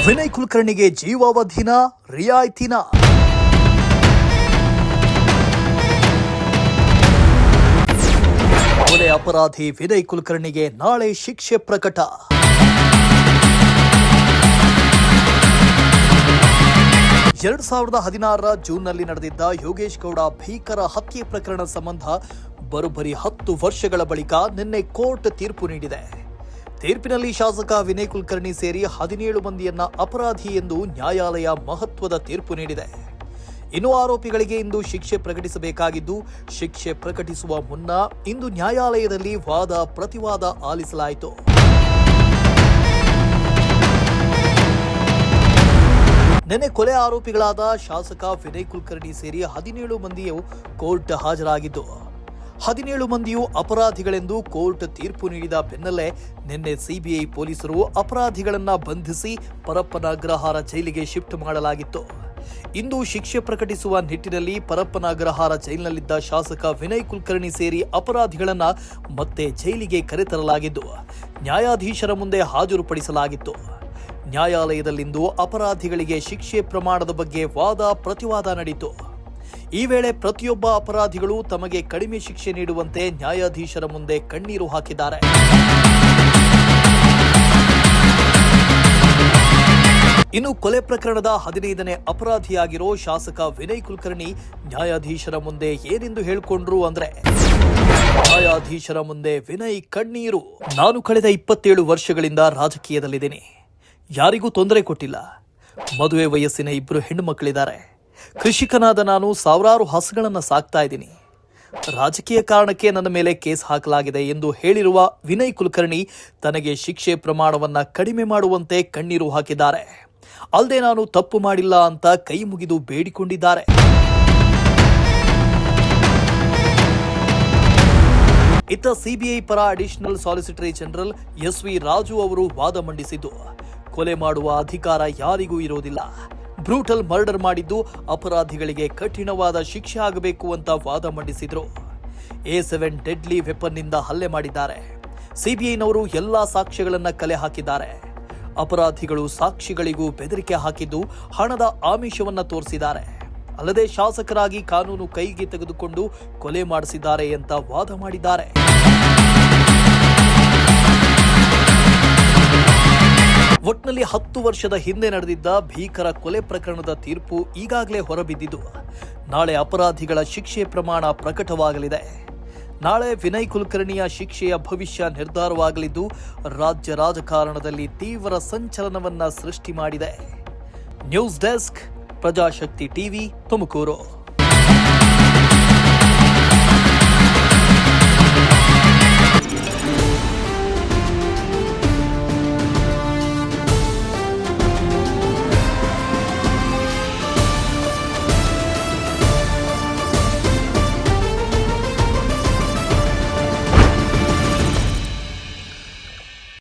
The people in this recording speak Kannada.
ವಿನಯ್ ಕುಲಕರ್ಣಿಗೆ ಜೀವಾವಧಿನ ರಿಯಾಯಿತಿನ? ಕೊಲೆ ಅಪರಾಧಿ ವಿನಯ್ ಕುಲಕರ್ಣಿಗೆ ನಾಳೆ ಶಿಕ್ಷೆ ಪ್ರಕಟ. ಎರಡು 2016 ಜೂನ್ನಲ್ಲಿ ನಡೆದಿದ್ದ ಯೋಗೇಶ್ ಗೌಡ ಭೀಕರ ಹತ್ಯೆ ಪ್ರಕರಣ ಸಂಬಂಧ ಬರೋಬ್ಬರಿ 10 ವರ್ಷಗಳ ಬಳಿಕ ನಿನ್ನೆ ಕೋರ್ಟ್ ತೀರ್ಪು ನೀಡಿದೆ. ತೀರ್ಪಿನಲ್ಲಿ ಶಾಸಕ ವಿನಯ್ ಕುಲಕರ್ಣಿ ಸೇರಿ 17 ಮಂದಿಯನ್ನ ಅಪರಾಧಿ ಎಂದು ನ್ಯಾಯಾಲಯ ಮಹತ್ವದ ತೀರ್ಪು ನೀಡಿದೆ. ಇನ್ನು ಆರೋಪಿಗಳಿಗೆ ಇಂದು ಶಿಕ್ಷೆ ಪ್ರಕಟಿಸಬೇಕಾಗಿದ್ದು, ಶಿಕ್ಷೆ ಪ್ರಕಟಿಸುವ ಮುನ್ನ ಇಂದು ನ್ಯಾಯಾಲಯದಲ್ಲಿ ವಾದ ಪ್ರತಿವಾದ ಆಲಿಸಲಾಯಿತು. ನಿನ್ನೆ ಕೊಲೆ ಆರೋಪಿಗಳಾದ ಶಾಸಕ ವಿನಯ್ ಕುಲಕರ್ಣಿ ಸೇರಿ 17 ಮಂದಿಯು ಕೋರ್ಟ್ ಹಾಜರಾಗಿದ್ದು, 17 ಮಂದಿಯು ಅಪರಾಧಿಗಳೆಂದು ಕೋರ್ಟ್ ತೀರ್ಪು ನೀಡಿದ ಬೆನ್ನಲ್ಲೇ ನಿನ್ನೆ ಸಿಬಿಐ ಪೊಲೀಸರು ಅಪರಾಧಿಗಳನ್ನ ಬಂಧಿಸಿ ಪರಪ್ಪನ ಅಗ್ರಹಾರ ಜೈಲಿಗೆ ಶಿಫ್ಟ್ ಮಾಡಲಾಗಿತ್ತು. ಇಂದು ಶಿಕ್ಷೆ ಪ್ರಕಟಿಸುವ ನಿಟ್ಟಿನಲ್ಲಿ ಪರಪ್ಪನ ಅಗ್ರಹಾರ ಜೈಲಿನಲ್ಲಿದ್ದ ಶಾಸಕ ವಿನಯ್ ಕುಲಕರ್ಣಿ ಸೇರಿ ಅಪರಾಧಿಗಳನ್ನ ಮತ್ತೆ ಜೈಲಿಗೆ ಕರೆತರಲಾಗಿದ್ದು, ನ್ಯಾಯಾಧೀಶರ ಮುಂದೆ ಹಾಜರುಪಡಿಸಲಾಗಿತ್ತು. ನ್ಯಾಯಾಲಯದಲ್ಲಿಂದು ಅಪರಾಧಿಗಳಿಗೆ ಶಿಕ್ಷೆ ಪ್ರಮಾಣದ ಬಗ್ಗೆ ವಾದ ಪ್ರತಿವಾದ ನಡೆಯಿತು. ಈ ವೇಳೆ ಪ್ರತಿಯೊಬ್ಬ ಅಪರಾಧಿಗಳು ತಮಗೆ ಕಡಿಮೆ ಶಿಕ್ಷೆ ನೀಡುವಂತೆ ನ್ಯಾಯಾಧೀಶರ ಮುಂದೆ ಕಣ್ಣೀರು ಹಾಕಿದ್ದಾರೆ. ಇನ್ನು ಕೊಲೆ ಪ್ರಕರಣದ 15ನೇ ಅಪರಾಧಿಯಾಗಿರೋ ಶಾಸಕ ವಿನಯ್ ಕುಲಕರ್ಣಿ ನ್ಯಾಯಾಧೀಶರ ಮುಂದೆ ಏನೆಂದು ಹೇಳಿಕೊಂಡ್ರು ಅಂದ್ರೆ, ನ್ಯಾಯಾಧೀಶರ ಮುಂದೆ ವಿನಯ್ ಕಣ್ಣೀರು. ನಾನು ಕಳೆದ 27 ವರ್ಷಗಳಿಂದ ರಾಜಕೀಯದಲ್ಲಿದ್ದೀನಿ. ಯಾರಿಗೂ ತೊಂದರೆ ಕೊಟ್ಟಿಲ್ಲ. ಮದುವೆ ವಯಸ್ಸಿನ 2 ಹೆಣ್ಣು ಮಕ್ಕಳಿದ್ದಾರೆ. ಕೃಷಿಕನಾದ ನಾನು ಸಾವಿರಾರು ಹಸುಗಳನ್ನು ಸಾಕ್ತಾ ಇದ್ದೀನಿ. ರಾಜಕೀಯ ಕಾರಣಕ್ಕೆ ನನ್ನ ಮೇಲೆ ಕೇಸ್ ಹಾಕಲಾಗಿದೆ ಎಂದು ಹೇಳಿರುವ ವಿನಯ್ ಕುಲಕರ್ಣಿ ತನಗೆ ಶಿಕ್ಷೆ ಪ್ರಮಾಣವನ್ನ ಕಡಿಮೆ ಮಾಡುವಂತೆ ಕಣ್ಣೀರು ಹಾಕಿದ್ದಾರೆ. ಅಲ್ಲದೆ ನಾನು ತಪ್ಪು ಮಾಡಿಲ್ಲ ಅಂತ ಕೈ ಮುಗಿದು ಬೇಡಿಕೊಂಡಿದ್ದಾರೆ. ಇತ್ತ ಸಿಬಿಐ ಪರ additional solicitor general SV. Raju ಅವರು ವಾದ ಮಂಡಿಸಿದ್ದು, ಕೊಲೆ ಮಾಡುವ ಅಧಿಕಾರ ಯಾರಿಗೂ ಇರೋದಿಲ್ಲ. ಬ್ರೂಟಲ್ ಮರ್ಡರ್ ಮಾಡಿದ್ದು ಅಪರಾಧಿಗಳಿಗೆ ಕಠಿಣವಾದ ಶಿಕ್ಷೆ ಆಗಬೇಕು ಅಂತ ವಾದ ಮಂಡಿಸಿದ್ರು. A7 ಡೆಡ್ಲಿ ವೆಪನ್ ನಿಂದ ಹಲ್ಲೆ ಮಾಡಿದ್ದಾರೆ. ಸಿಬಿಐನವರು ಎಲ್ಲಾ ಸಾಕ್ಷ್ಯಗಳನ್ನ ಕಲೆ ಹಾಕಿದ್ದಾರೆ. ಅಪರಾಧಿಗಳು ಸಾಕ್ಷಿಗಳಿಗೂ ಬೆದರಿಕೆ ಹಾಕಿದ್ದು ಹಣದ ಆಮಿಷವನ್ನ ತೋರಿಸಿದ್ದಾರೆ. ಅಲ್ಲದೆ ಶಾಸಕರಾಗಿ ಕಾನೂನು ಕೈಗೆ ತೆಗೆದುಕೊಂಡು ಕೊಲೆ ಮಾಡಿಸಿದ್ದಾರೆ ಅಂತ ವಾದ ಮಾಡಿದ್ದಾರೆ. ಒಟ್ನಲ್ಲಿ 10 ವರ್ಷದ ಹಿಂದೆ ನಡೆದಿದ್ದ ಭೀಕರ ಕೊಲೆ ಪ್ರಕರಣದ ತೀರ್ಪು ಈಗಾಗಲೇ ಹೊರಬಿದ್ದಿದ್ದು, ನಾಳೆ ಅಪರಾಧಿಗಳ ಶಿಕ್ಷೆ ಪ್ರಮಾಣ ಪ್ರಕಟವಾಗಲಿದೆ. ನಾಳೆ ವಿನಯ್ ಕುಲಕರ್ಣಿಯ ಶಿಕ್ಷೆಯ ಭವಿಷ್ಯ ನಿರ್ಧಾರವಾಗಲಿದ್ದು, ರಾಜ್ಯ ರಾಜಕಾರಣದಲ್ಲಿ ತೀವ್ರ ಸಂಚಲನವನ್ನ ಸೃಷ್ಟಿ ಮಾಡಿದೆ. News desk, Prajashakti TV, Tumakuru.